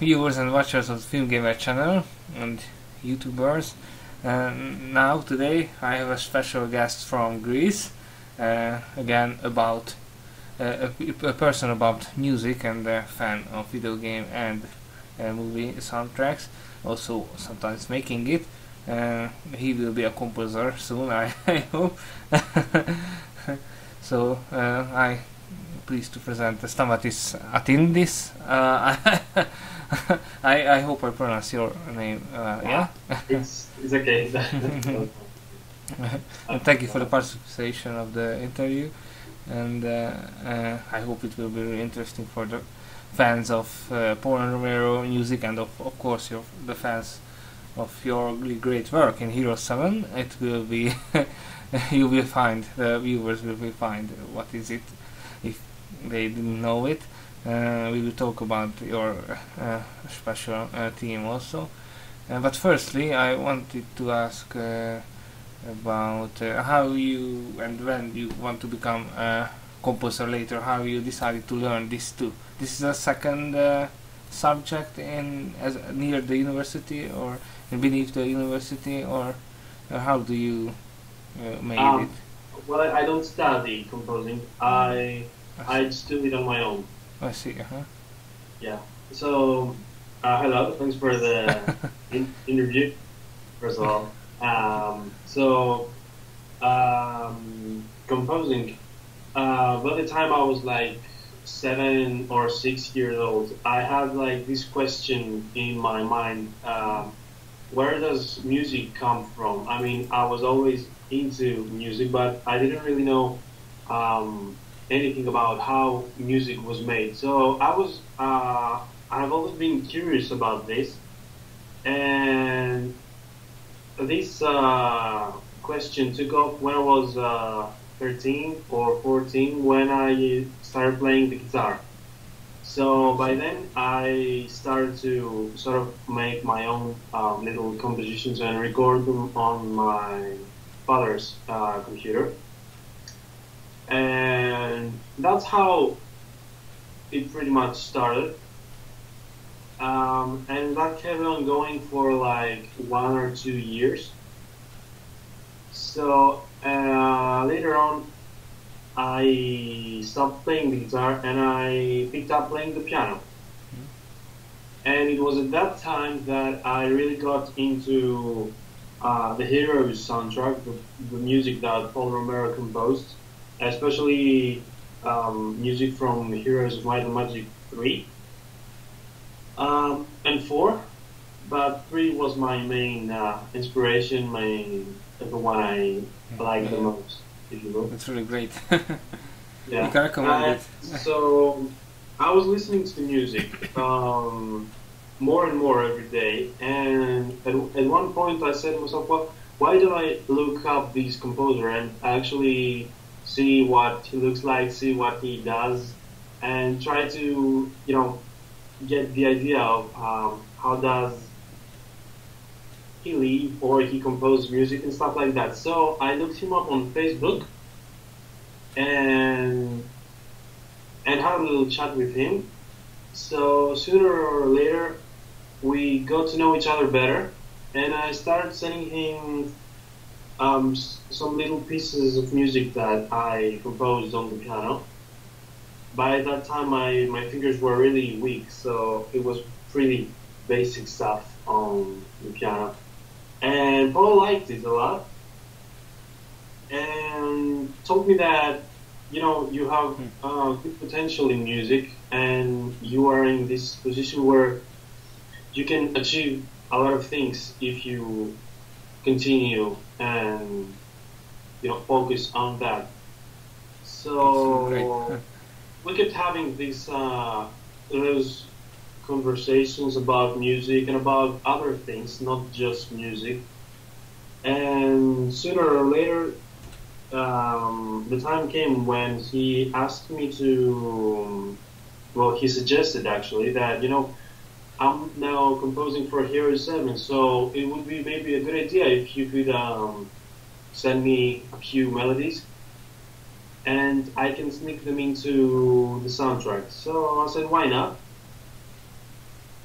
viewers and watchers of the Film Gamer channel and YouTubers. Now today I have a special guest from Greece, again about a person about music and a fan of video game and movie soundtracks, also sometimes making it. He will be a composer soon, I hope. So I pleased to present Stamatis Altinidis. I hope I pronounce your name. Yeah, it's okay. And thank you for the participation of the interview, and I hope it will be really interesting for the fans of Paul Romero music and of course the fans of your really great work in Hero 7. It will be you will find, the viewers will find what is it if they didn't know it. We will talk about your special theme also, but firstly I wanted to ask about how you and when you want to become a composer later, how you decided to learn this too. This is a second subject near the university or beneath the university, or how do you made it? Well, I don't study composing. I just do it on my own. I see. Yeah. So, hello. Thanks for the interview. First of all, composing. By the time I was like 7 or 6 years old, I had like this question in my mind: where does music come from? I mean, I was always into music, but I didn't really know anything about how music was made. So I've always been curious about this, and this question took off when I was 13 or 14, when I started playing the guitar. So by then I started to sort of make my own little compositions and record them on my father's computer. And that's how it pretty much started. And that kept on going for like 1 or 2 years. So later on, I stopped playing the guitar and I picked up playing the piano. And it was at that time that I really got into the Heroes soundtrack, the music that Paul Romero composed, especially music from Heroes of Might and Magic 3 and 4, but 3 was my main inspiration, the one I like the most, if you will. It's really great. Yeah. You can recommend it. So I was listening to music more and more every day, and at one point I said to myself, well, why don't I look up this composer and actually see what he looks like, see what he does, and try to, get the idea of how does he live or he compose music and stuff like that. So I looked him up on Facebook and had a little chat with him. So sooner or later we got to know each other better, and I started sending him some little pieces of music that I composed on the piano. By that time my fingers were really weak, so it was pretty basic stuff on the piano. And Paul liked it a lot and told me that, you have good potential in music, and you are in this position where you can achieve a lot of things if you continue and focus on that. So we kept having these those conversations about music and about other things, not just music. And sooner or later, the time came when he asked me to, he suggested actually that, I'm now composing for Hero 7, so it would be maybe a good idea if you could send me a few melodies and I can sneak them into the soundtrack. So I said, why not?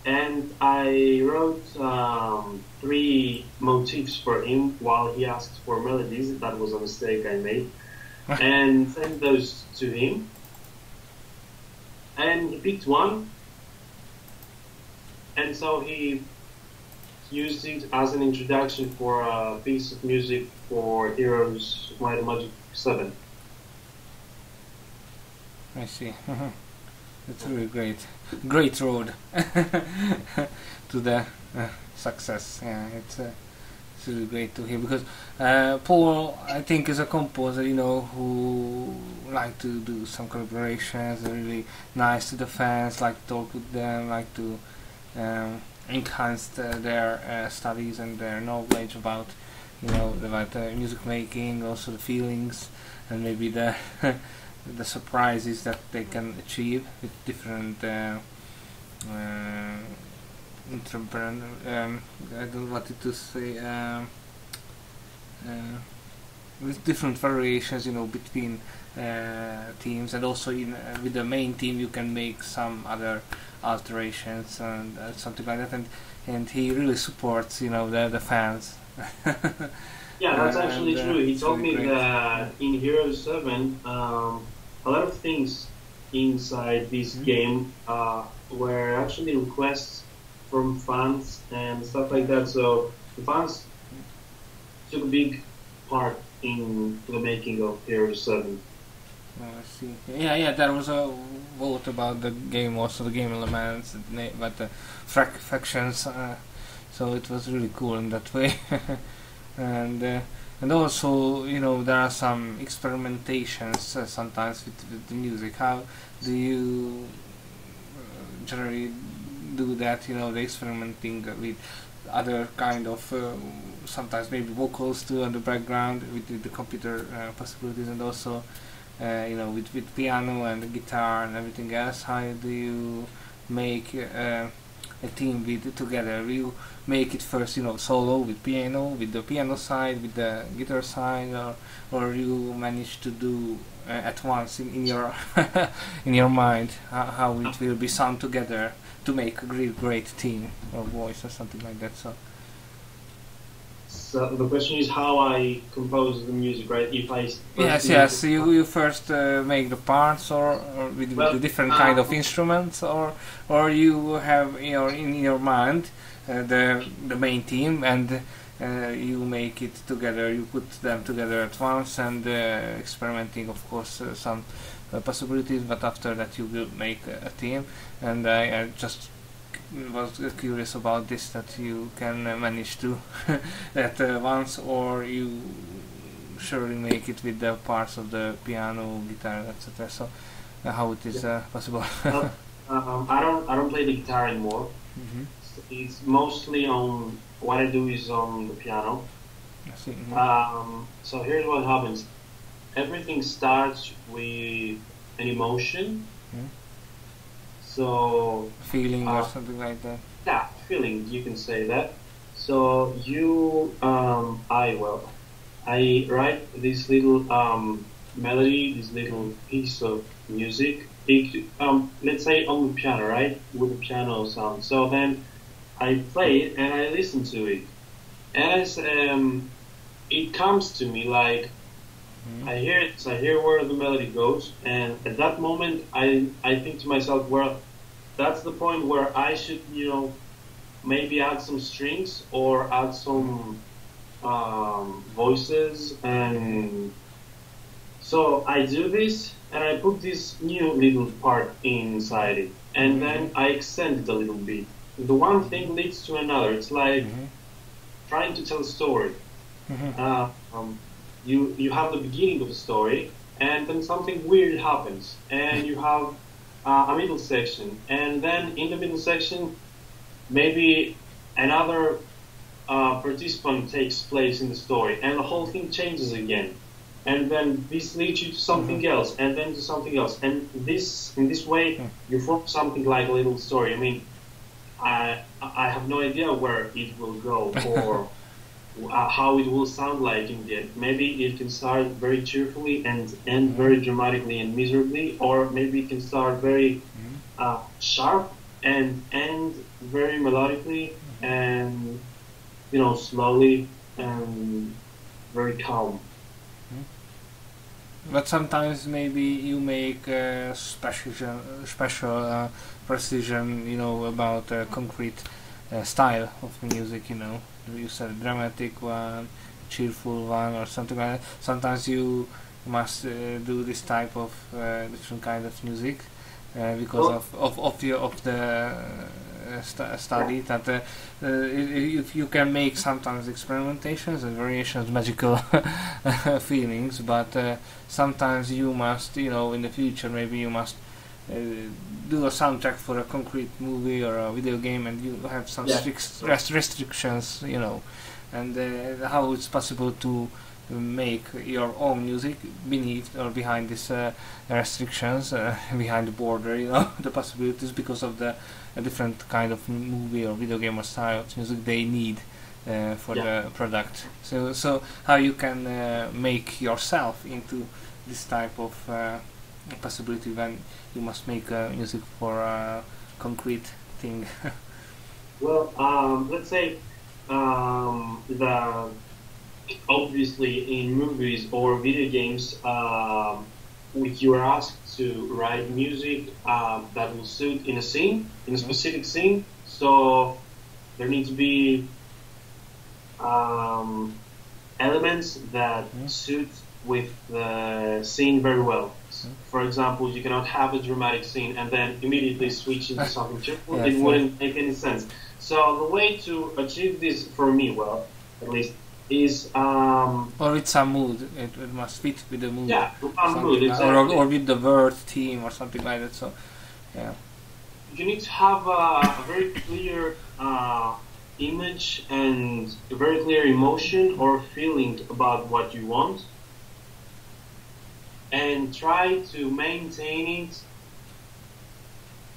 and I wrote three motifs for him while he asked for melodies. That was a mistake I made, and sent those to him. And he picked one, and so he used it as an introduction for a piece of music for Heroes of Might and Magic 7. I see. It's really great. Great road to the success. Yeah, it's really great to hear, because Paul, I think, is a composer, who like to do some collaborations, really nice to the fans, like to talk with them, like to enhance their studies and their knowledge about, about music making, also the feelings, and maybe the the surprises that they can achieve with different I don't want it to say with different variations, between teams, and also with the main team you can make some other alterations and something like that, and he really supports the fans. Yeah, that's actually true. He told really me great. that in Heroes 7, a lot of things inside this game were actually requests from fans and stuff like that. So the fans took a big part in the making of Heroes 7. I see. Yeah, there was a vote about the game, also the game elements, but the factions. So it was really cool in that way. And also, there are some experimentations sometimes with the music. How do you generally do that? The experimenting with other kind of sometimes maybe vocals too on the background with the computer possibilities, and also with piano and the guitar and everything else. How do you make a team with together? You make it first, solo with the piano side, with the guitar side, or you manage to do at once in your in your mind how it will be sound together to make a great team or voice or something like that. So the question is how I compose the music, right? If I Yes. You first make the parts, or with the different kind of instruments, or you have in your mind the main team, and you make it together. You put them together at once, and experimenting, of course, some possibilities. But after that, you will make a team. And I just was curious about this, that you can manage to that once, or you surely make it with the parts of the piano, guitar, etc. So how it is possible? I don't play the guitar anymore. It's mostly on what I do is on the piano. I see. So here's what happens. Everything starts with an emotion. So feeling or something like that. Yeah, feeling, you can say that. So I write this little melody, this little piece of music. Let's say on the piano, right, with the piano sound. So then I play it and I listen to it, as it comes to me, like I hear it, I hear where the melody goes, and at that moment I think to myself, well, that's the point where I should, maybe add some strings or add some voices, and so I do this and I put this new little part inside it, and then I extend it a little bit. The one thing leads to another. It's like trying to tell a story. You have the beginning of the story, and then something weird happens, and you have a middle section, and then in the middle section, maybe another participant takes place in the story, and the whole thing changes again, and then this leads you to something else, and then to something else, and in this way, you form something like a little story. I mean, I have no idea where it will go, or how it will sound like in the end. Maybe it can start very cheerfully and end very dramatically and miserably, or maybe it can start very sharp and end very melodically and slowly and very calm. But sometimes maybe you make special precision, about a concrete style of music. You said a dramatic one, cheerful one, or something like that. Sometimes you must do this type of different kind of music because of the study that you can make sometimes experimentations and variations, magical feelings, but sometimes you must, in the future maybe you must do a soundtrack for a concrete movie or a video game, and you have some restrictions, and how it's possible to make your own music beneath or behind these restrictions, behind the border, the possibilities, because of the different kind of movie or video game or style of music they need for the product. So how you can make yourself into this type of possibility when you must make music for a concrete thing? Well, let's say the obviously in movies or video games, you are asked to write music that will suit in a scene, in a specific scene. So there need to be elements that suit with the scene very well. For example, you cannot have a dramatic scene and then immediately switch into something cheerful. It wouldn't make any sense. So the way to achieve this, for me, well, at least, is or with some mood. It must fit with the mood. Yeah, with some mood, exactly. or with the word theme or something like that. So, yeah. You need to have a very clear image and a very clear emotion or feeling about what you want, and try to maintain it.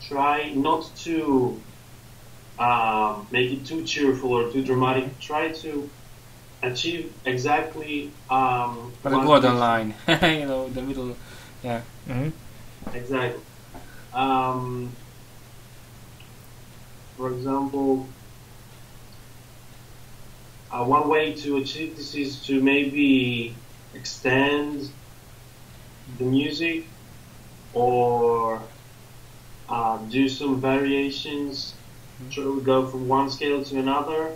Try not to make it too cheerful or too dramatic. Try to achieve exactly but the golden line, the middle, yeah. Exactly. For example, one way to achieve this is to maybe extend the music or do some variations, to go from one scale to another,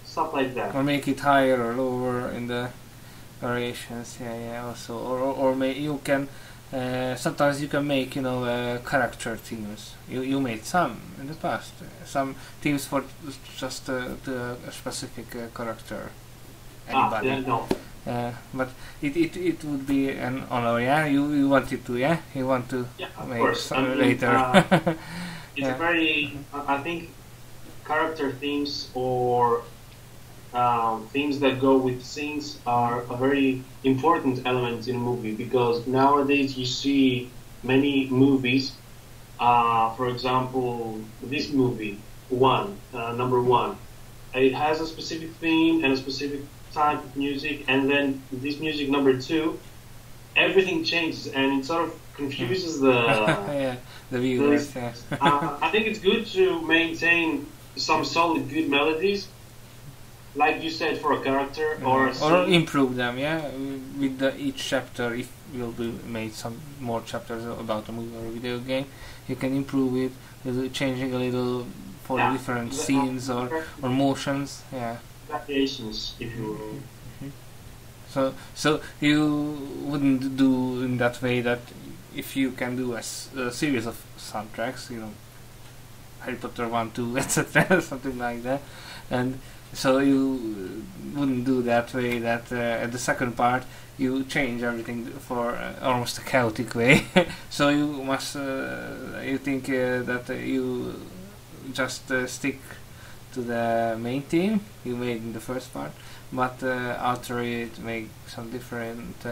stuff like that. Or make it higher or lower in the variations, also. Or you can, sometimes you can make, character themes. You made some in the past, some themes for just the a specific character, anybody. But it would be an honor, you wanted to, you want to make some later. It's a very, I think, character themes or themes that go with scenes are a very important element in a movie, because nowadays you see many movies, for example, this movie, number one, it has a specific theme and a specific type of music, and then this music number two, everything changes and it sort of confuses the viewers. I think it's good to maintain some solid good melodies, like you said, for a character or improve them, with each chapter. If will be made some more chapters about a movie or a video game, you can improve it, changing a little for different scenes or motions. Variations, if you will. So you wouldn't do in that way that if you can do a series of soundtracks, Harry Potter 1, 2, etc., something like that, and so you wouldn't do that way that at the second part you change everything for almost a chaotic way. So you must, you think that you just stick to the main theme you made in the first part, but alter it, make some different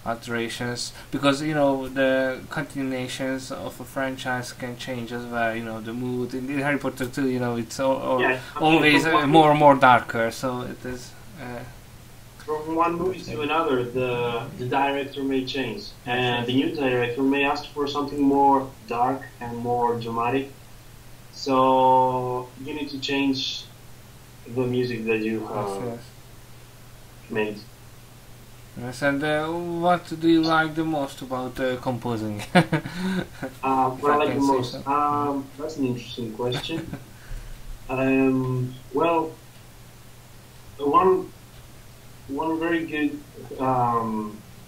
alterations, because the continuations of a franchise can change as well. The mood in Harry Potter 2, it's always more and more darker, so it is from one movie to another, the director may change, and the new director may ask for something more dark and more dramatic, So you need to change the music that you Yes, have yes. made. Yes, and what do you like the most about composing? If What I I like the can say most? so. That's an interesting question. Well, one one very good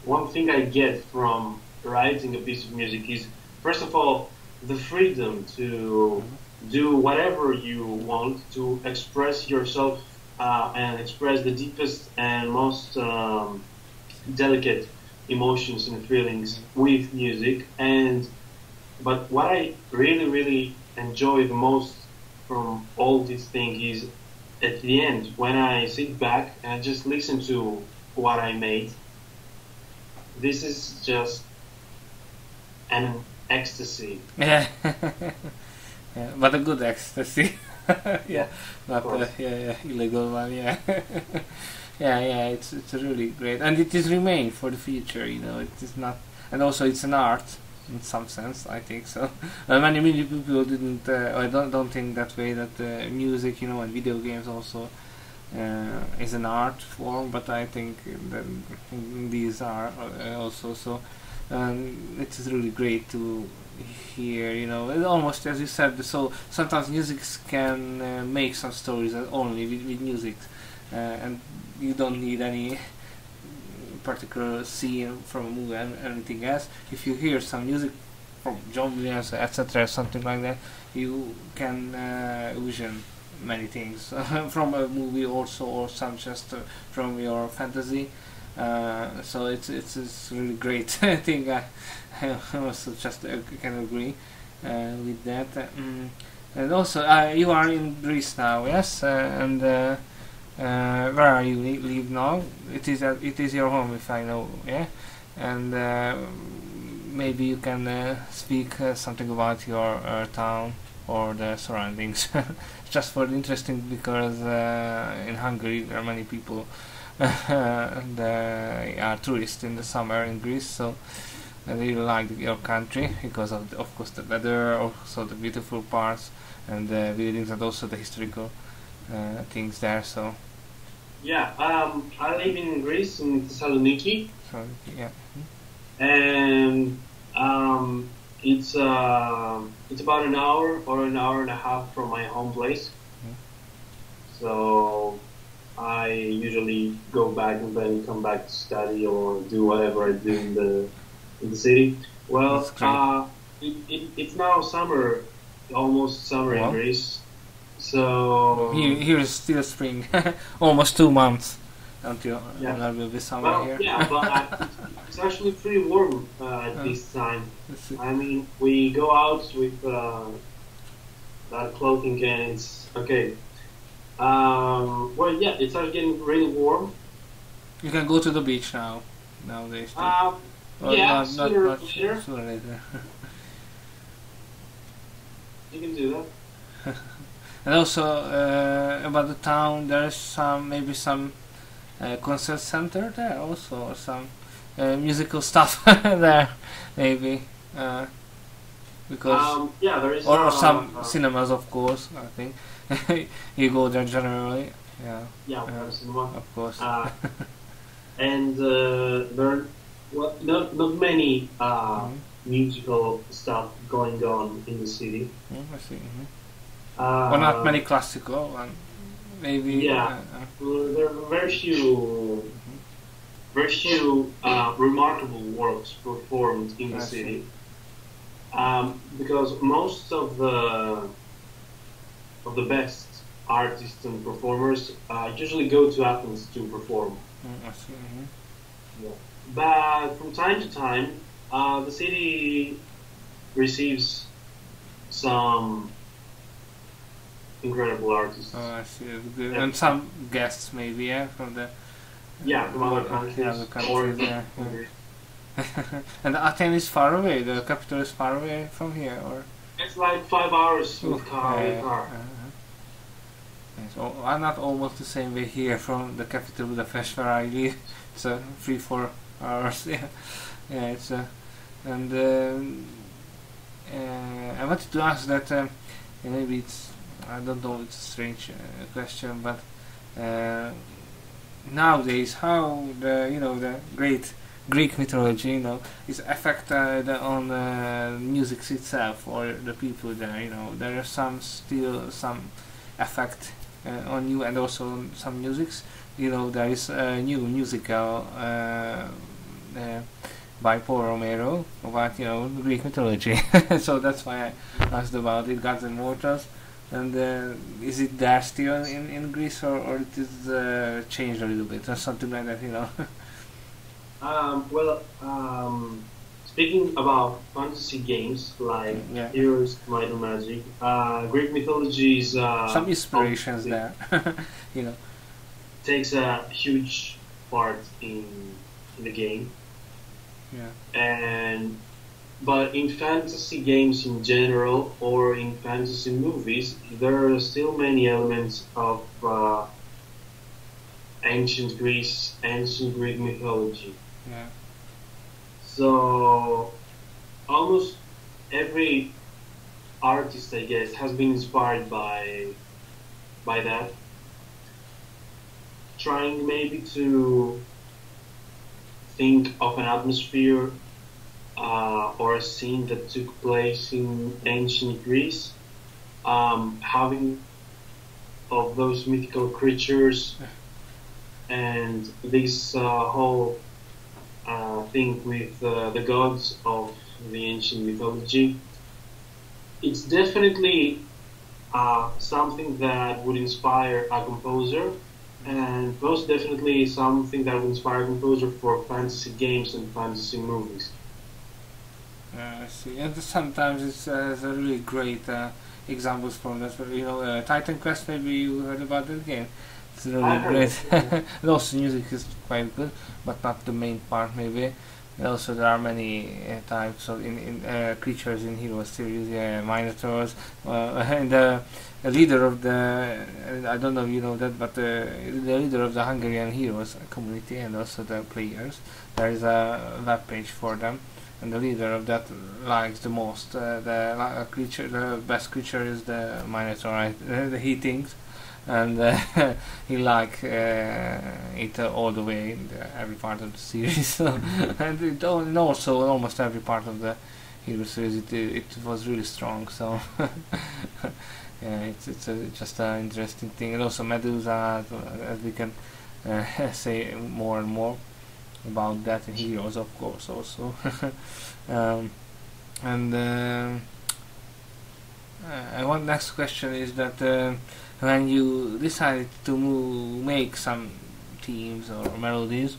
one thing I get from writing a piece of music is, first of all, the freedom to Mhm. do whatever you want, to express yourself and express the deepest and most delicate emotions and feelings Mhm. with music. And but what I really, really enjoy the most from all this thing is at the end when I sit back and just listen to what I made. This is just an ecstasy. Yeah. Yeah, but a good ecstasy. Yeah, Yeah, of not course. yeah, illegal one. Yeah, yeah. It's really great, and it is remain for the future. It is not, and also it's an art in some sense. I think so. Many people didn't. I don't think that way. That music, and video games also is an art form, but I think that these are also so. It is really great to hear, and almost as you said. So sometimes music can make some stories only with music, and you don't need any particular scene from a movie and anything else. If you hear some music from John Williams, etc., something like that, you can vision many things from a movie also, or some just from your fantasy. So it's really great thing. I also just can agree with that. And also, you are in Greece now, yes, and where are you live now? It is your home, if I know, yeah. And maybe you can speak something about your town or the surroundings. Just for interesting, because in Hungary there are many people and are tourists in the summer in Greece, so I really like your country because of course, the weather, also the beautiful parts and the buildings, and also the historical things there. Yeah, I live in Greece in Thessaloniki, So yeah. and it's about an hour or an hour and a half from my home place. Mhm. So I usually go back and then come back to study or do whatever I do in the city. That's Well, great. it's now summer, almost summer in Well, Greece. So here is still spring, almost 2 months until yeah, there will be summer well, here. yeah, but it's actually pretty warm at uh, this time. let's see. I mean, we go out with that clothing and it's okay. Well, yeah, it starts getting really warm. You can go to the beach now nowadays too. Or Yeah, not sooner or much later sooner or later. you can do that. And also about the town, there's maybe some concert center there also, or some musical stuff there maybe, because Yeah, there is or some cinemas, of course. I think you go there generally. Yeah, yeah, we have a cinema. of course. Uh, and there are well, not many Mm-hmm. musical stuff going on in the city. I see. Or not Uh, many classical one, maybe. yeah, there are very few remarkable works performed in the I see. city, because most of the best artists and performers usually go to Athens to perform. I see. Yeah. But from time to time, the city receives some incredible artists. Oh, I see. That's good. And, And some guests, maybe, yeah, from the yeah, from other other countries or countries, yeah. countries. And Athens is far away. The capital is far away from here, or It's like 5 hours Ooh, with car. With car. Yes, I'm not almost the same way here from the capital Budapest where I live. It's 3-4 hours. Yeah, yeah. And I wanted to ask that maybe I don't know, it's a strange question, but nowadays how the great Greek mythology is affected on music itself or the people there. There are still some effect on you, and also on some musics. There is a new musical by Paul Romero about Greek mythology. So that's why I asked about it, Gods and Mortals. And is it there still in Greece, or it is changed a little bit or something like that? Well, speaking about fantasy games like Yeah. Heroes, Might and Magic, Greek mythology is Some inspirations there. you know. takes a huge part in the game, Yeah. but in fantasy games in general or in fantasy movies, there are still many elements of ancient Greece, ancient Greek mythology. Yeah. So almost every artist, I guess, has been inspired by that, trying maybe to think of an atmosphere or a scene that took place in ancient Greece, having of those mythical creatures and this whole thing with the gods of the ancient mythology. It's definitely something that would inspire a composer, and most definitely something that would inspire a composer for fantasy games and fantasy movies. I see. And sometimes it's a really great examples from that. Titan Quest, maybe you heard about that game. It's really great. And also music is quite good, but not the main part maybe. And also there are many types of creatures in Hero series, Minotaurs, and the leader of the, I don't know if you know that, but the leader of the Hungarian Heroes community and also the players, there is a web page for them. And the leader of that likes the most the creature. The best creature is the Minotaur. He thinks, and he it all the way in every part of the series. So, and also almost every part of the Hero series, it was really strong. So yeah, it's just an interesting thing. And also Medusa, as we can say more and more about that in Heroes, of course, also. One next question is that when you decided to make some themes or melodies,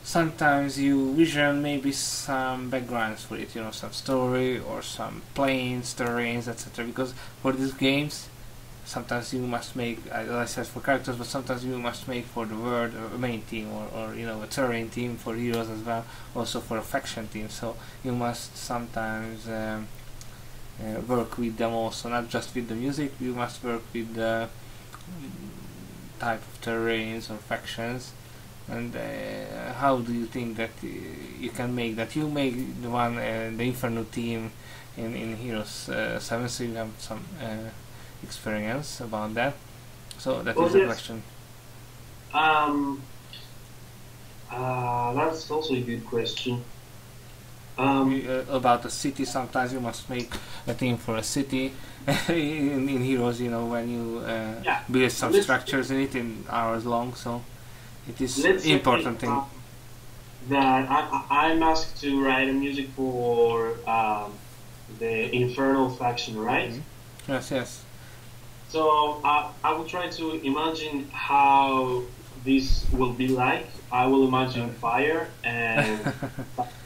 sometimes you vision maybe some backgrounds for it, some story or some planes, terrains, etc. Because for these games, sometimes you must make, as I said, for characters, but sometimes you must make for the world a main team or a terrain team for heroes as well, also for a faction team. So you must sometimes work with them also, not just with the music. You must work with the type of terrains or factions. And how do you think that you can make that? You make the one, the Inferno team in Heroes 7, so you have some experience about that. So that is the question. That's also a good question. About the city, sometimes you must make a team for a city. in Heroes, when you build some structures in it in hours long, so it is important thing. That I'm asked to write a music for the Infernal faction, right? Mm-hmm. Yes. So I will try to imagine how this will be like. I will imagine fire and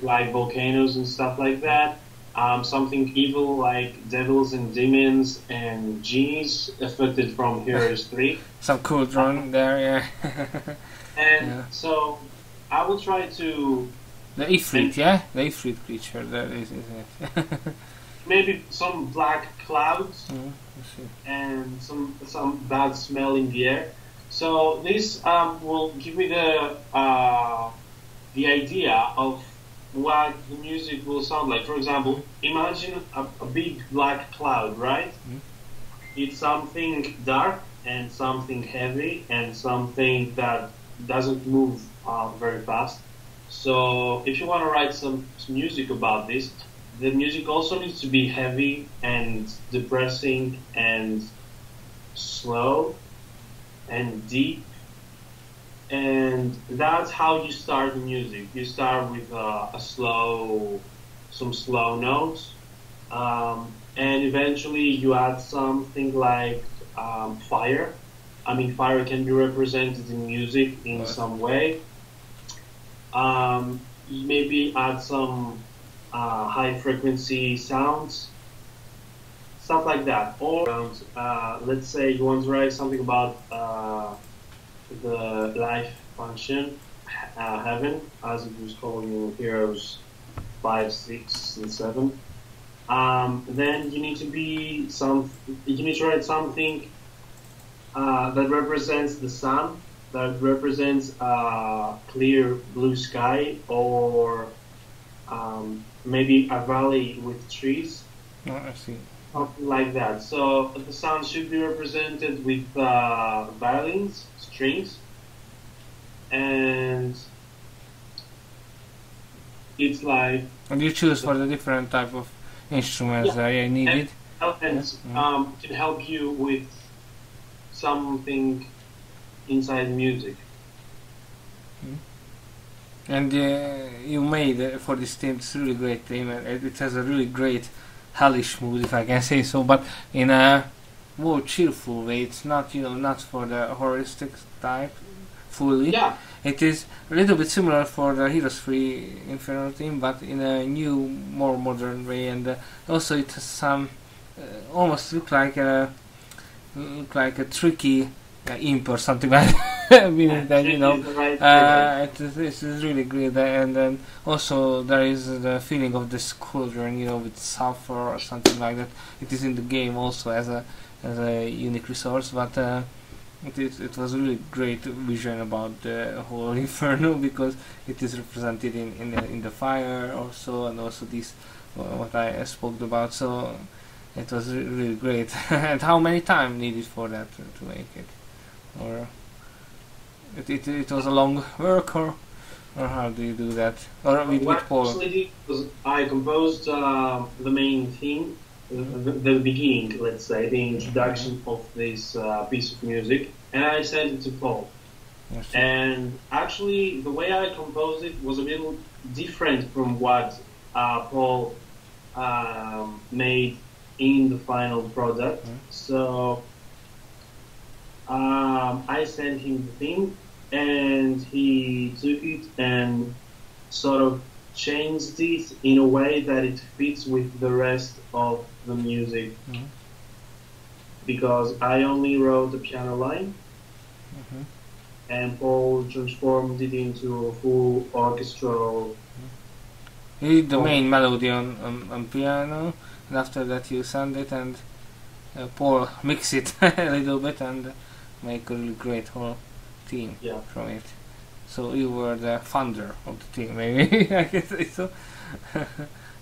like volcanoes and stuff like that. Something evil like devils and demons and genies affected from Heroes 3. Some cool drawing there, yeah. And so I will try to... The Ifrit, the Ifrit creature, that is it. Maybe some black clouds and some bad smell in the air. So this will give me the idea of what the music will sound like. For example, imagine a big black cloud, right? it's something dark and something heavy and something that doesn't move very fast. So if you want to write some music about this, the music also needs to be heavy and depressing and slow and deep. And that's how you start the music. You start with some slow notes, and eventually you add something like fire. I mean, fire can be represented in music in some way. Maybe add some high frequency sounds, stuff like that. Or let's say you want to write something about the life function, heaven, as it was called in Heroes 5, 6, and 7. Then you need to write something that represents the sun, that represents clear blue sky, or maybe a valley with trees. Oh, I see. Something like that. So the sound should be represented with violins, strings, and it's like. And you choose for the different type of instruments that are needed. Elements can help you with something inside music. And you made for this theme, it's a really great theme, and it has a really great hellish mood, if I can say so, but in a more cheerful way. It's not, not for the horroristic type fully. Yeah. It is a little bit similar for the Heroes 3 Inferno theme, but in a new, more modern way, and also it has some almost look like a tricky imp or something like that. Meaning that it is really great, and then also there is the feeling of this cauldron, with sulfur or something like that. It is in the game also as a unique resource, but it was a really great vision about the whole Inferno, because it is represented in the fire also, and also this what I spoke about. So it was really great. And how many time needed for that to make it, or it was a long work, or how do you do that, or with Paul? Actually, I composed the main theme, the beginning, let's say, the introduction of this piece of music, and I sent it to Paul. Yes. And actually, the way I composed it was a little different from what Paul made in the final product. So I sent him the theme, and he took it and sort of changed it in a way that it fits with the rest of the music. Because I only wrote the piano line, and Paul transformed it into a full orchestral. He did the main melody on piano, and after that you send it, and Paul mix it a little bit and make a really great whole theme from it. So you were the founder of the team, maybe I can say so.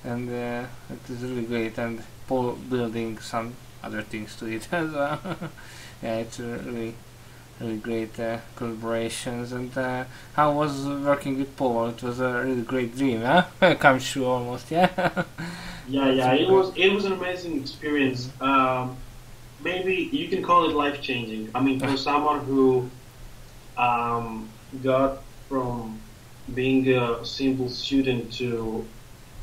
And it is really great, and Paul building some other things to it as well. Yeah, it's really great collaborations. And how was working with Paul? It was a really great dream, huh? Come true almost, yeah. Yeah. It was an amazing experience. Maybe you can call it life changing. I mean, for someone who got from being a simple student to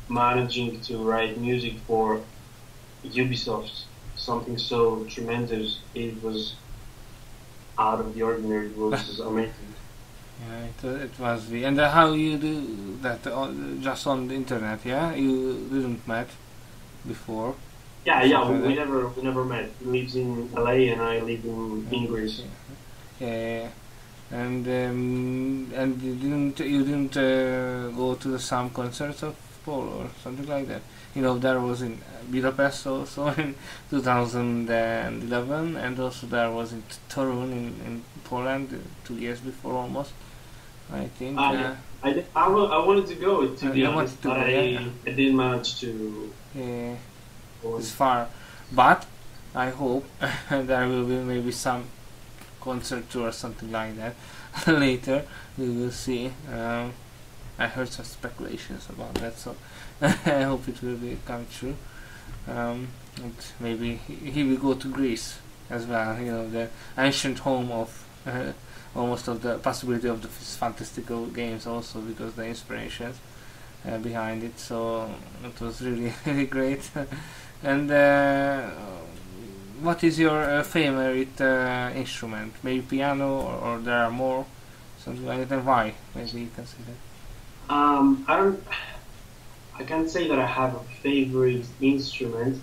managing to write music for Ubisoft, something so tremendous, it was out of the ordinary. It was amazing. Yeah, it was. And how you do that? Just on the internet, yeah? You didn't met before? Yeah. We never met. He lives in LA and I live in Greece. Yeah. And you didn't go to some concerts of Paul or something like that? There was in Budapest also in 2011, and also there was in Torun in Poland 2 years before almost, I think. I wanted to go, to be honest, but I didn't manage to. Yeah, it's far. But I hope there will be maybe some concert tour or something like that later. We will see. I heard some speculations about that, so I hope it will be come true. And maybe he will go to Greece as well. You know, the ancient home of almost of the possibility of the fantastical games, also because the inspirations behind it. So it was really really great. And what is your favorite instrument? Maybe piano, or there are more, something like that. And why? Maybe you can say that. I don't. I can't say that I have a favorite instrument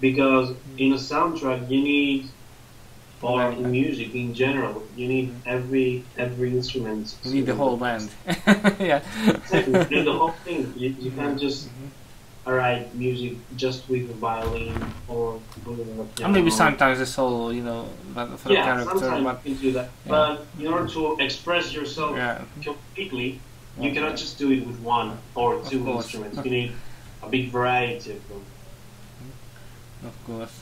because in a soundtrack you need, or in music in general, you need every instrument. You need the whole band. Yeah. Exactly. You need the whole thing. You can't just write music just with a violin or with a piano. And maybe sometimes a solo, you know, but for the character. Sometimes But you can do that. yeah. But in order to express yourself completely, you cannot just do it with one or two instruments. You need a big variety of them. Of course.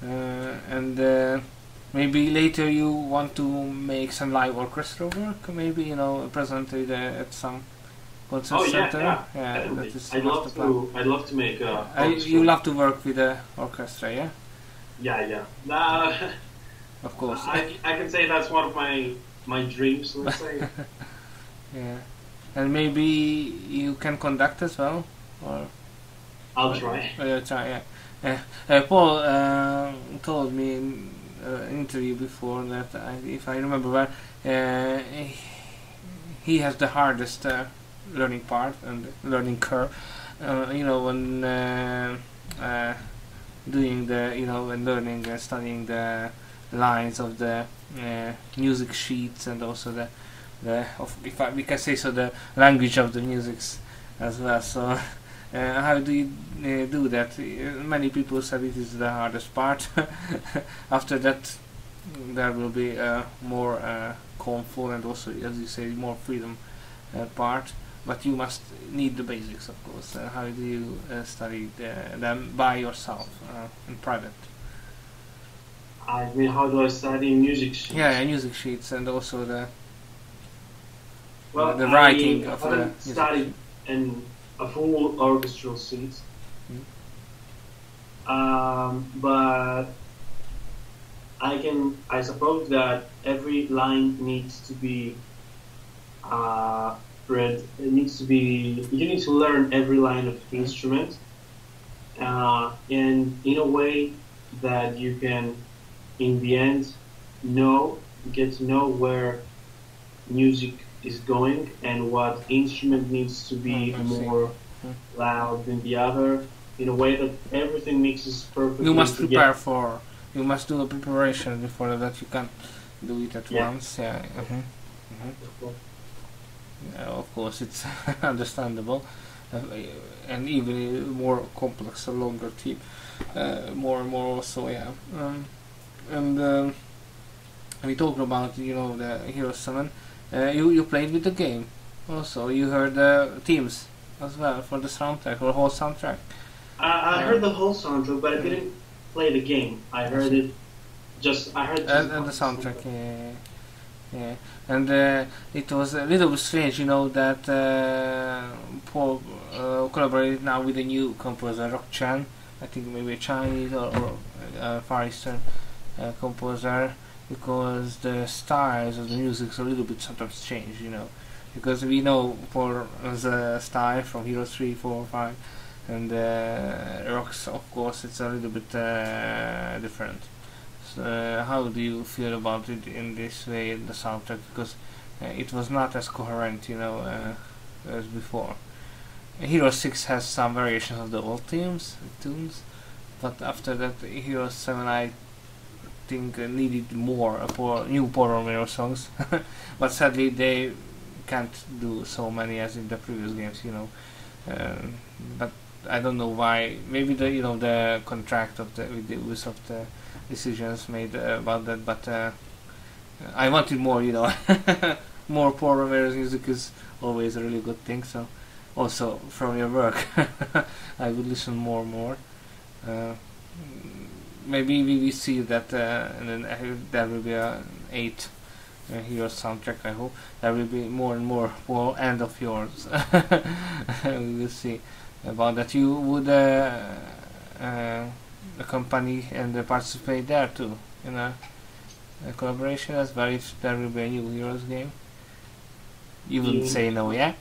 And maybe later you want to make some live orchestra work, maybe, you know, present it at some concert center. Yeah. That is I'd love to make a. you love to work with the orchestra, yeah? Yeah. Of course. I can say that's one of my dreams, let's say. Yeah. And maybe you can conduct as well, or I'll try. Try, yeah. Paul told me in an interview before that, if I remember well, he has the hardest learning part and learning curve. You know, when doing the, you know, when learning, studying the lines of the music sheets, and also we can say so, the language of the musics as well. So how do you do that? Many people said it is the hardest part. After that, there will be more comfort, and also, as you say, more freedom part. But you must need the basics, of course. How do you study them by yourself in private? I mean, how do I study music sheets? Yeah, music sheets, and also the I writing of the haven't studied in a full orchestral sheet. But I suppose that every line needs to be read. It needs to be. You need to learn every line of the instrument, and in a way that you can, in the end, get to know where music is going and what instrument needs to be more loud than the other, in a way that everything mixes perfectly. You must prepare for. You must do a preparation before that. You can't do it at once. Yeah. Of course, it's understandable, and even more complex, a longer team, more and more also. Yeah. And we talked about, you know, the Hero 7. You played with the game. Also, you heard the themes as well for the soundtrack, or whole soundtrack. I heard the whole soundtrack, but I didn't play the game. I heard it. I heard and the soundtrack. Yeah. And it was a little bit strange, you know, that Paul collaborated now with a new composer, Rock Chan. I think maybe a Chinese or Far Eastern composer, because the styles of the music a little bit sometimes change, you know, because we know Paul's style from Hero 3, 4, 5, and Rock's, of course, it's a little bit different. So, how do you feel about it in this way, the soundtrack? Because it was not as coherent, you know, as before. Hero 6 has some variations of the old tunes, but after that, Hero 7, I think needed more new Paul Romero songs. But sadly, they can't do so many as in the previous games, you know. But I don't know why. Maybe the contract with the Ubisoft decisions made about that. But I wanted more, you know. More Paul Romero's music is always a really good thing. So also from your work, I would listen more and more. maybe we will see that, and then there will be a 8 Heroes soundtrack. I hope there will be more and more end of yours. We will see about that. You would accompany and participate there too in a collaboration as well if there will be a new Heroes game. You wouldn't say no, yeah?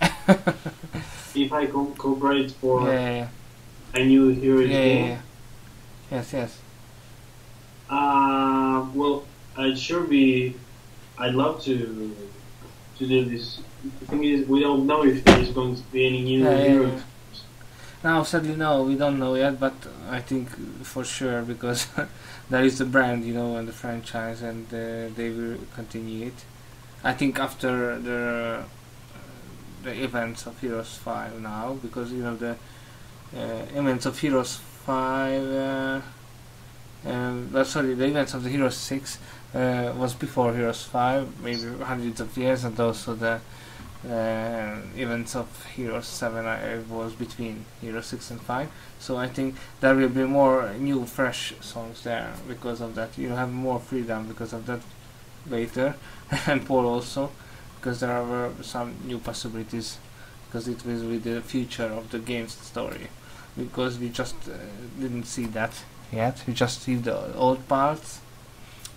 If I cooperate for yeah. a new Heroes game? Yes. Well, I'd love to do this. The thing is, we don't know if there's going to be any new Heroes. Now, sadly, no, we don't know yet, but I think for sure, because there is the brand, and the franchise, and they will continue it. I think after the events of Heroes 5 now, because the events of Heroes 5, the events of the Heroes 6 was before Heroes 5, maybe hundreds of years, and also the events of Heroes 7 was between Heroes 6 and 5. So I think there will be more new, fresh songs there because of that. You have more freedom because of that later, and Paul also, because there are some new possibilities, because it was with the future of the game's story. Because we just didn't see that yet. We just see the old parts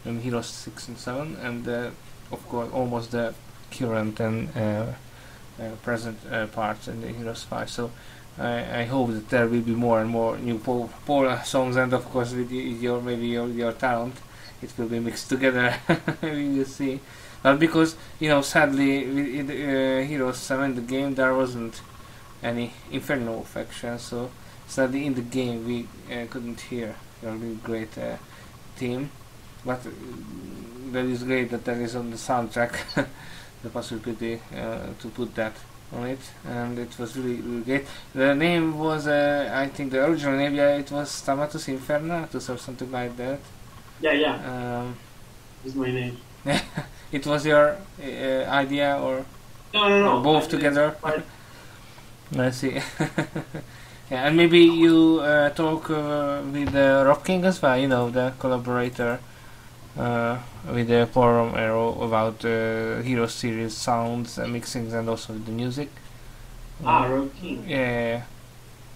in Heroes 6 and 7, and of course almost the current and present parts in the Heroes 5. So I hope that there will be more and more new Paul songs, and of course with your talent, it will be mixed together. We will see. But because sadly in Heroes 7 the game there wasn't any Inferno faction, so sadly in the game we couldn't hear your really great theme. But that is great that there is on the soundtrack the possibility to put that on it, and it was really, really great. The name was, I think the original name, it was Stamatis Altinidis or something like that. Yeah. Is my name. It was your idea, or no, both together? I see. Yeah, and maybe you talk with Rock King as well, the collaborator with the Paul Romero about Hero series sounds, mixings, and also the music. Rock King. Yeah.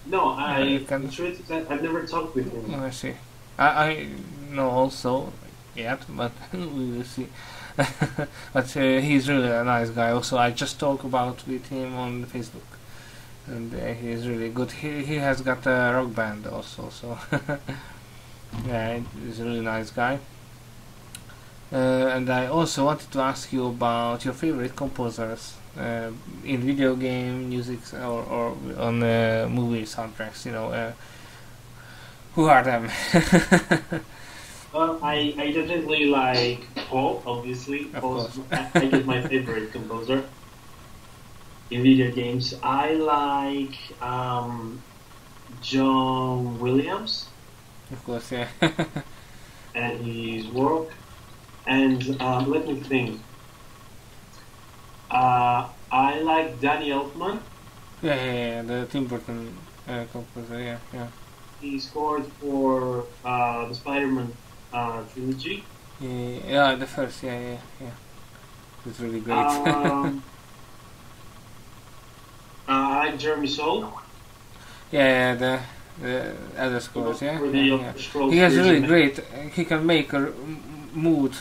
No, I've never talked with him. I see. I know also yet, but we will see. But he's really a nice guy. Also, I just talk about with him on Facebook, and he's really good. He has got a rock band also, so yeah, he's a really nice guy. And I also wanted to ask you about your favorite composers in video game music or on movie soundtracks. Who are them? Well, I definitely like Paul, obviously. Paul's, I get my favorite composer in video games. I like John Williams. Of course, yeah. And his work. And let me think. I like Danny Elfman. Yeah, the Tim Burton composer, yeah. He scored for the Spider-Man trilogy. Yeah, the first, yeah. It's really great. I like Jeremy Soule. Yeah, the other scores, yeah. Scrolls He has really great. He can make a mood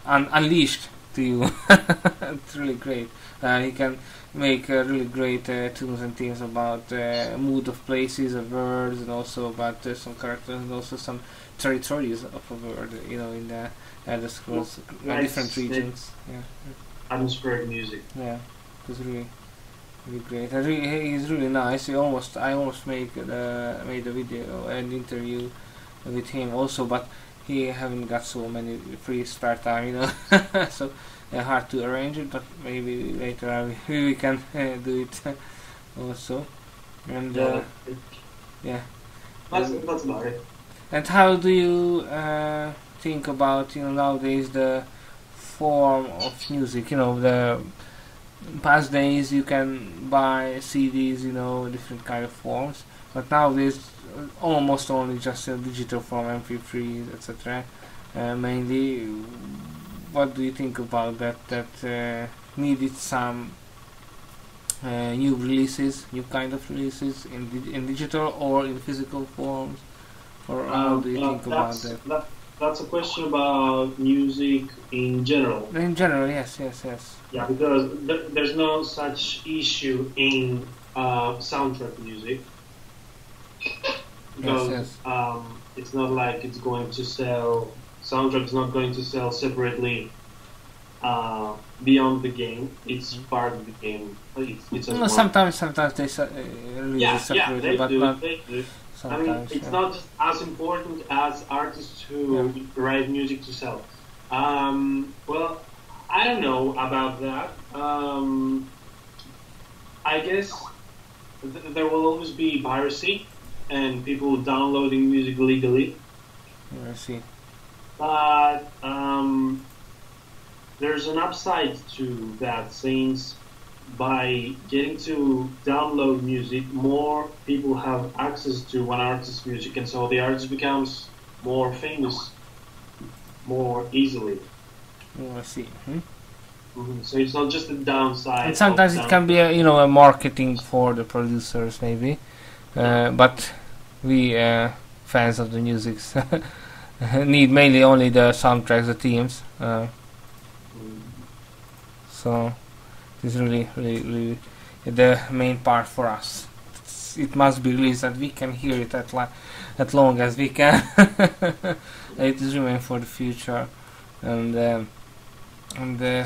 unleashed to you. It's really great. He can make really great tunes and themes about mood of places, of words, and also about some characters, and also some territories of a word. In the Elder Scrolls, different regions. Yeah. Atmospheric music. Yeah, it's really great. He's really nice. I almost made a video and interview with him also, but he haven't got so many free spare time, so hard to arrange it. But maybe later we can do it also. And yeah, that's about it. And how do you think about nowadays the form of music? The past days you can buy CDs, different kind of forms. but nowadays almost only just digital form, MP3s, etc. Mainly, what do you think about that? That needed some new releases, new kind of releases in digital or in physical forms, or how do you think about that? That's a question about music in general. In general, yes, yes, yes. Yeah, because there's no such issue in soundtrack music. Because yes, yes. it's not like it's going to sell. Soundtrack's not going to sell separately beyond the game. It's part of the game. It's No, sometimes they release it yeah, separately, but not they do. I mean, sometimes. it's not just as important as artists who write music to sell. Well, I don't know about that. I guess there will always be piracy and people downloading music legally. I see. But there's an upside to that, since by getting to download music, more people have access to one artist's music, and so the artist becomes more famous more easily. Oh, I see. So it's not just a downside. And sometimes it can be a marketing for the producers maybe, but we fans of the music need mainly only the soundtracks, the themes. So this is really the main part for us. It must be released that we can hear it at long as we can. It is remain for the future, and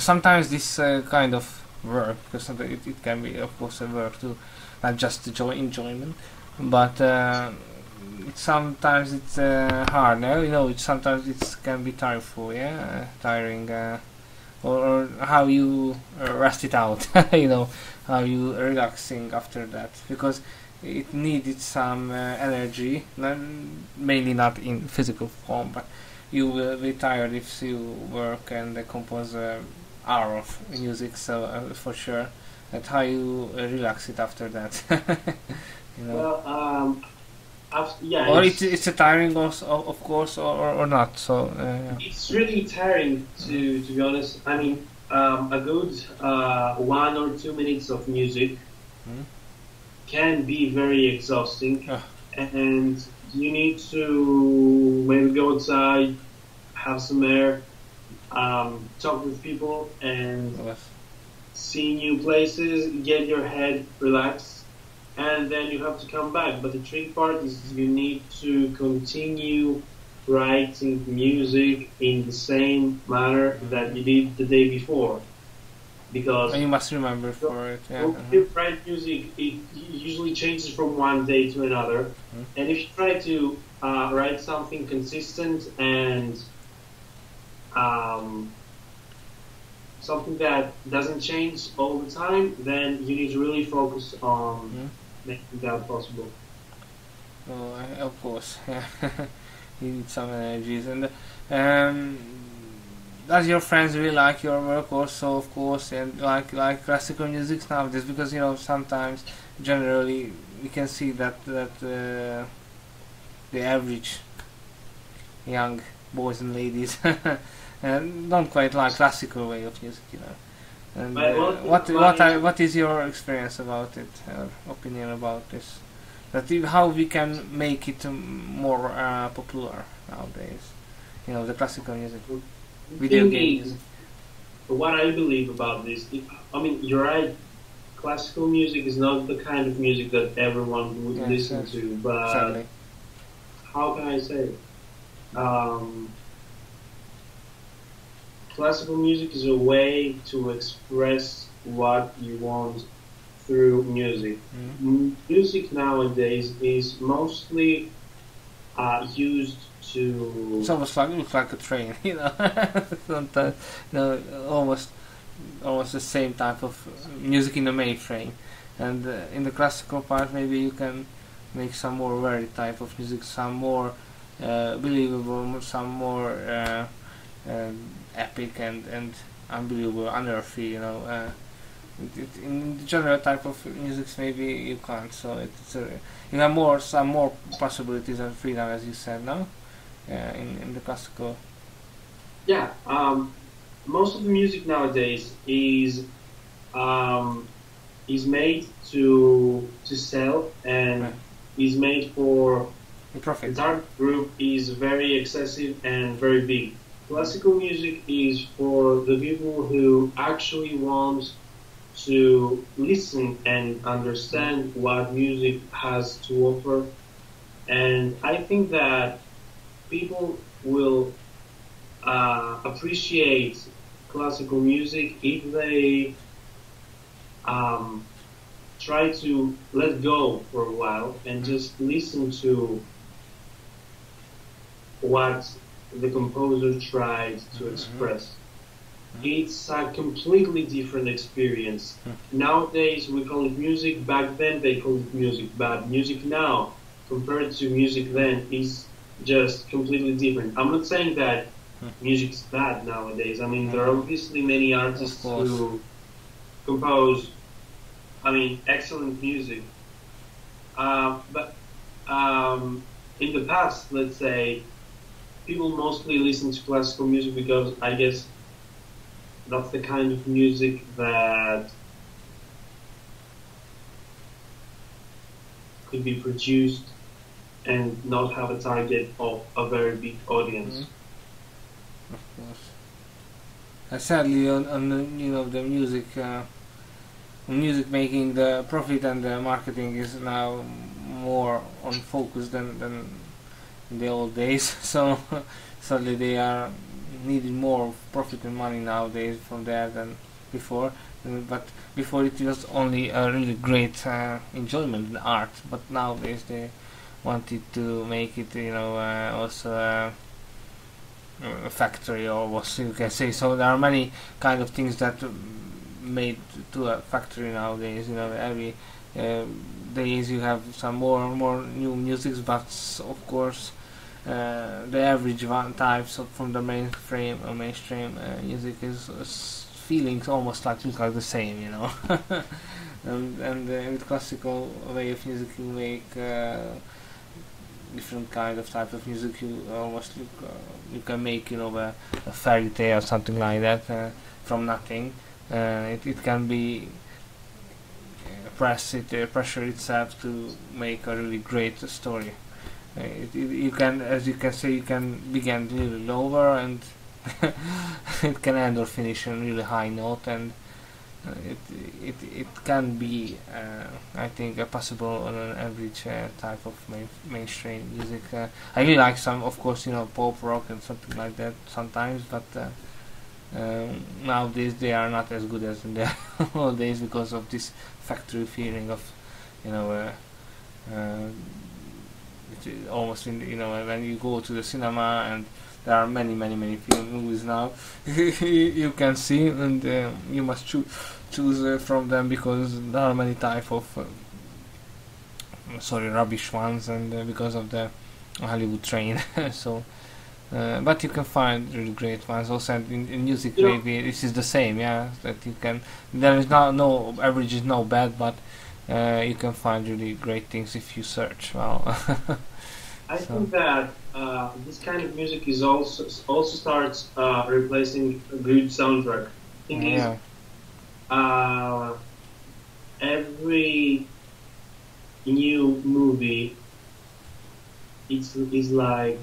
sometimes this kind of work, because it can be of course a work too, not just enjoyment, but sometimes it's hard. Sometimes it can be tiring. Or how you rest it out, how you relaxing after that, because it needed some energy, mainly not in physical form, but you will be tired if you work and compose an hour of music, so for sure, that how you relax it after that. Well, yeah, or it's a tiring also, of course, or not. So it's really tiring to be honest. I mean, a good 1 or 2 minutes of music can be very exhausting, and you need to maybe go outside, have some air, talk with people, and see new places, get your head relaxed. And then you have to come back. But the tricky part is you need to continue writing music in the same manner that you did the day before. Because and you must remember for it. When you write music, it usually changes from one day to another. And if you try to write something consistent and something that doesn't change all the time, then you need to really focus on making that possible. Oh, of course, you need some energies. And does your friends really like your work also, of course, and like classical music nowadays? Because sometimes, generally, we can see that the average young boys and ladies don't quite like classical way of music, And what is your experience about it, opinion about this? How we can make it more popular nowadays? The classical music, video games. What I believe about this, I mean, you're right. Classical music is not the kind of music that everyone would listen to, but exactly. How can I say it? Classical music is a way to express what you want through music. Music nowadays is mostly used to... It's almost looks like a train, Sometimes, almost the same type of music in the mainframe. And in the classical part, maybe you can make some more varied type of music, some more believable, some more epic and unbelievable, unearthly, In the general type of music, maybe you can't. So you have some more possibilities and freedom, as you said, no? In the classical. Yeah. Most of the music nowadays is made to sell and Right. is made for The the profit. target group is very excessive and very big. Classical music is for the people who actually want to listen and understand what music has to offer. And I think that people will appreciate classical music if they um, try to let go for a while and Mm. just listen to what the composer tried to Mm-hmm. express. It's a completely different experience. Nowadays we call it music, back then they called it music, but music now compared to music then is just completely different. I'm not saying that music's bad nowadays. I mean, there are Mm-hmm. obviously many Of artists course. who compose, I mean, excellent music. But in the past, let's say, people mostly listen to classical music because I guess that's the kind of music that could be produced and not have a target of a very big Mm. audience. Of course. Sadly, on the music making, the profit and the marketing is now more on focus than in the old days. So sadly, they are needing more profit and money nowadays from there than before. But before it was only a really great enjoyment in art. But nowadays they wanted to make it, also a factory, or what you can say. So there are many kind of things that made to a factory nowadays. Every uh, days you have some more and more new musics, but of course the average one types of from the mainstream music is feelings almost look like the same, and with classical way of music you make different kind of type of music. You almost look you can make a fairy tale or something like that from nothing. It can be pressure itself to make a really great story. You can, as you can say, you can begin really lower and it can end or finish on really high note, and it can be I think possible on an average type of mainstream music. I really like some, of course, pop rock and something like that sometimes, but nowadays they are not as good as in the old days because of this factory feeling of you know uh, almost when you go to the cinema, and there are many movies now you can see, and you must choose from them because there are many type of rubbish ones, and because of the Hollywood train. So but you can find really great ones also, and in music You know, maybe this is the same, yeah, that you can, there is no average is no bad, but you can find really great things if you search well. I So think that this kind of music is also starts replacing a good soundtrack. Thing is, yeah. uh, every new movie is like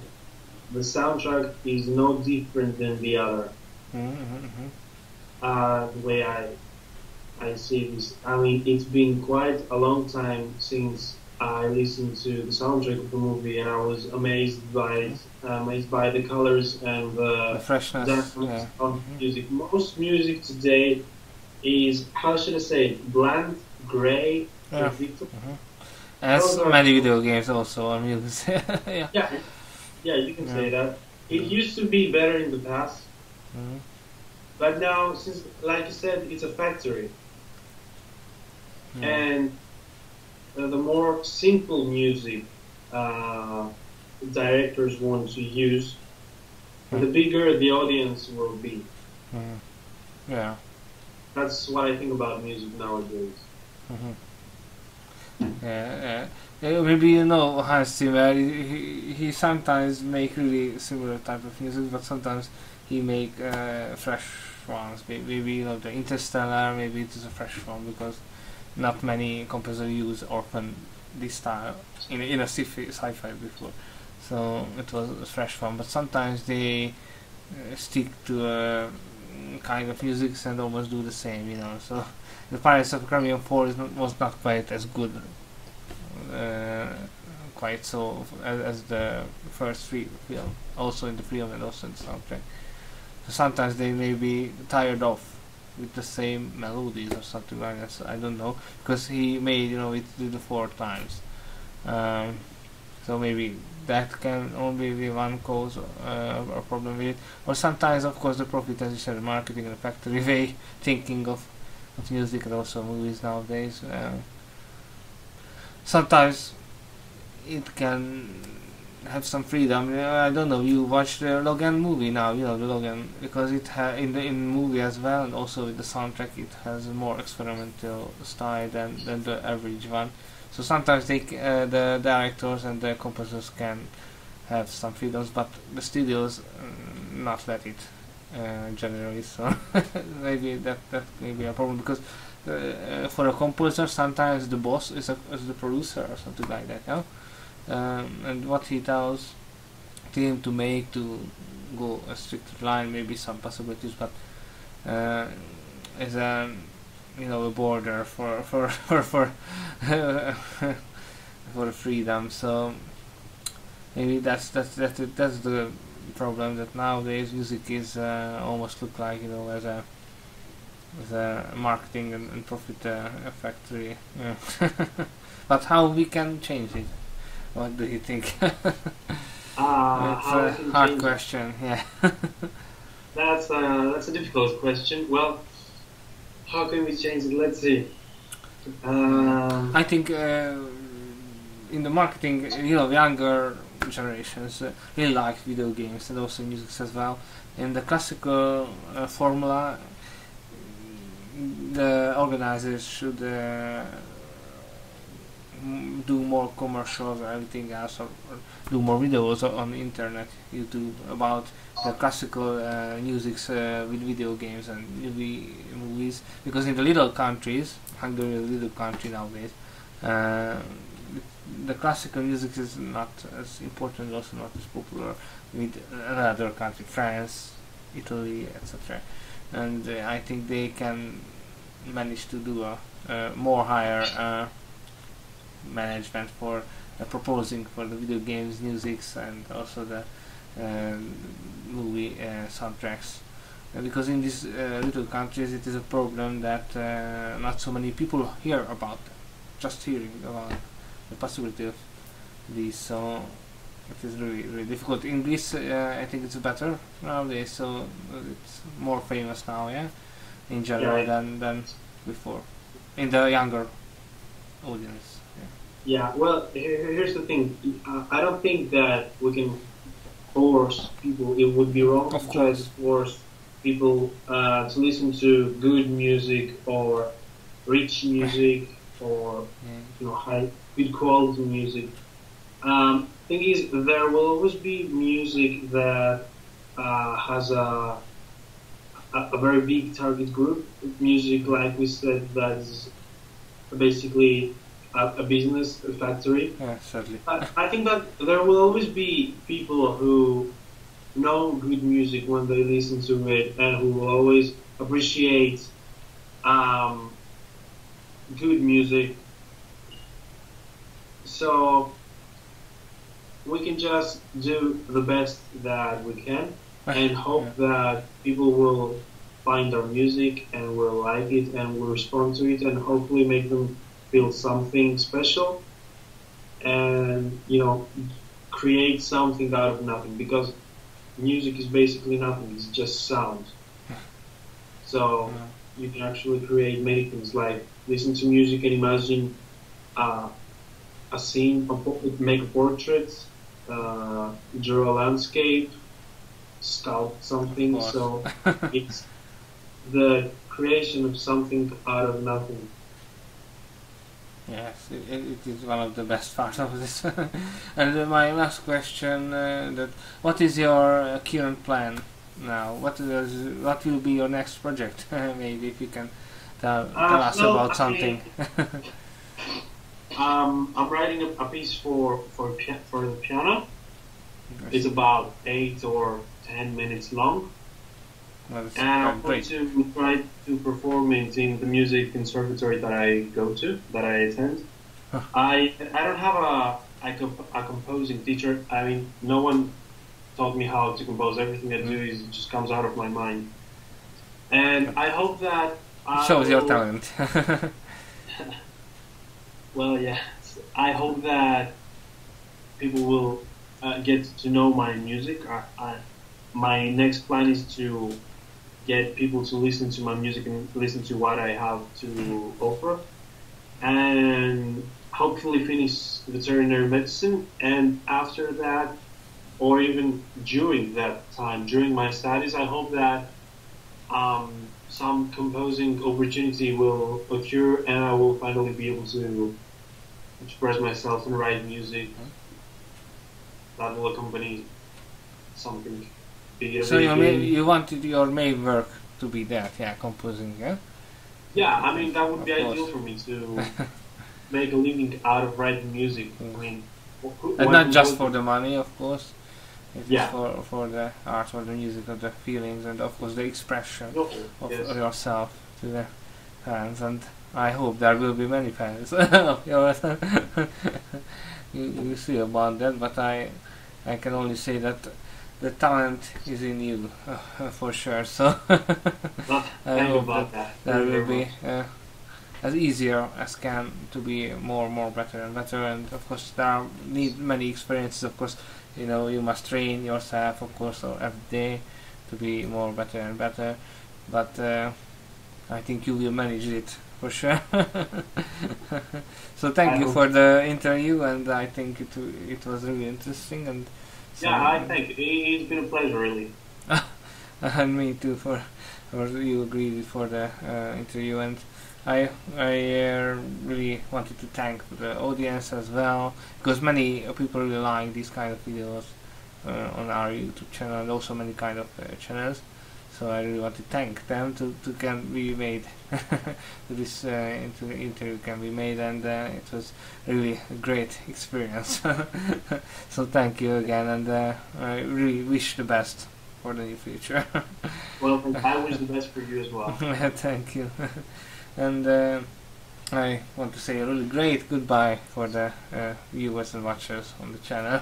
the soundtrack is no different than the other. Mm-hmm. The way I see this, I mean, it's been quite a long time since I listened to the soundtrack of the movie, and I was amazed by the colors and The the freshness, dynamics yeah. of Mm-hmm. music. Most music today is, how should I say it, bland, gray, Yeah. predictable. Mm-hmm. As Those are, many video games also on music. Yeah. yeah, yeah, you can Yeah. say that. It Mm-hmm. used to be better in the past, Mm-hmm. but now, since, like you said, it's a factory, Yeah. and the more simple music uh, directors want to use, Mm-hmm. the bigger the audience will be. Mm-hmm. Yeah. That's what I think about music nowadays. Hmm. Yeah, maybe you know Hans Zimmer. He sometimes make really similar type of music, but sometimes he make fresh ones. Maybe you know the Interstellar. Maybe it is a fresh one because not many composers use often this style in a sci-fi before. So it was a fresh one. But sometimes they stick to a kind of music and almost do the same. You know. So the Pirates of the Caribbean 4 was not quite as good uh, quite so as the first three film, also in the film and also in the soundtrack. So sometimes they may be tired of with the same melodies or something like that. So I don't know because he made it do the 4 times. Um, so maybe that can only be one cause or problem with it. Or sometimes, of course, the profit, as you said, marketing and the factory way thinking of music and also movies nowadays. Sometimes it can have some freedom. I don't know. You watch the Logan movie now. You know the Logan because it in the movie as well, and also with the soundtrack, it has a more experimental style than the average one. So sometimes the directors and the composers can have some freedoms, but the studios not let it generally. So maybe that may be a problem because for a composer, sometimes the boss is the producer or something like that. Yeah? And what he tells him to make to go a strict line, maybe some possibilities, but is a a border for for freedom. So maybe that's the problem that nowadays music is almost look like as a marketing and profit factory. Yeah. But how we can change it? What do you think? It's How a we can hard change it? question. Yeah. That's a difficult question. Well, how can we change it? Let's see. Um, I think in the marketing, younger generations really like video games and also music as well. In the classical formula, the organizers should do more commercials or everything else, or do more videos on the internet, YouTube about the classical musics with video games and movies. Because in the little countries, Hungary is a little country nowadays, uh, the classical music is not as important, also not as popular with another country, France, Italy, etc. And I think they can manage to do a more higher management for proposing for the video games, musics, and also the movie soundtracks. Because in these little countries, it is a problem that not so many people hear about them. Just hearing about the possibility of these, so it is really really difficult. In Greece, I think it's better nowadays, so it's more famous now, yeah, in general yeah, than before, in the younger audience. yeah. Well, here's the thing. I don't think that we can force people. It would be wrong Of to try to course. force people to listen to good music or rich music or Yeah. high good quality music. Thing is, there will always be music that has a very big target group. Music, like we said, that is basically a business, a factory. Yeah, certainly. I think that there will always be people who know good music when they listen to it and who will always appreciate um, good music. So we can just do the best that we can and hope Yeah. that people will find our music and will like it and will respond to it and hopefully make them feel something special and create something out of nothing because music is basically nothing, it's just sound. So Yeah. you can actually create many things like listen to music and imagine uh, a scene, make a portrait, draw a landscape, sculpt Of something. course. So it's the creation of something out of nothing. Yes, it is one of the best parts of this. And my last question: that what is your current plan now? What will be your next project? Maybe if you can tell us about something. I'm writing a piece for the piano. It's about 8 or 10 minutes long. Well, and I'm going to try to perform it in the music conservatory that I go to, that I attend. I don't have a composing teacher. I mean, no one taught me how to compose. Everything I do is just comes out of my mind. And I hope that shows your talent. Well, yeah. I hope that people will get to know my music. My next plan is to get people to listen to my music and listen to what I have to offer, and hopefully finish veterinary medicine. And after that, or even during that time, during my studies, I hope that some composing opportunity will occur, and I will finally be able to express myself and write music that will accompany something. So you wanted your main work to be that, yeah, composing, yeah? Yeah, I mean, that would be ideal for me to make a living out of writing music. I mean, and not just for the money, of course. It's yeah. for the art, or the music, or the feelings, and of course the expression of yourself to the fans. And I hope there will be many fans of yours. You see about that, but I can only say that the talent is in you, for sure. So I hope that there will be as easier as can to be more better and better. And of course there need many experiences. Of course, you know, you must train yourself, of course, every day to be more better and better. But I think you will manage it for sure. So thank you for the interview, and I think it was really interesting. And so, yeah, I think it's been a pleasure, really. And me too, for you agreed for the interview. And I really wanted to thank the audience as well, because many people really like these kind of videos on our YouTube channel, and also many kind of channels. So I really want to thank them to can be made this interview can be made, and it was really a great experience. So thank you again, and I really wish the best for the new future. Well, I wish the best for you as well. Thank you. And I want to say a really great goodbye for the viewers and watchers on the channel.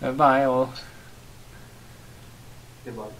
Bye all. Goodbye.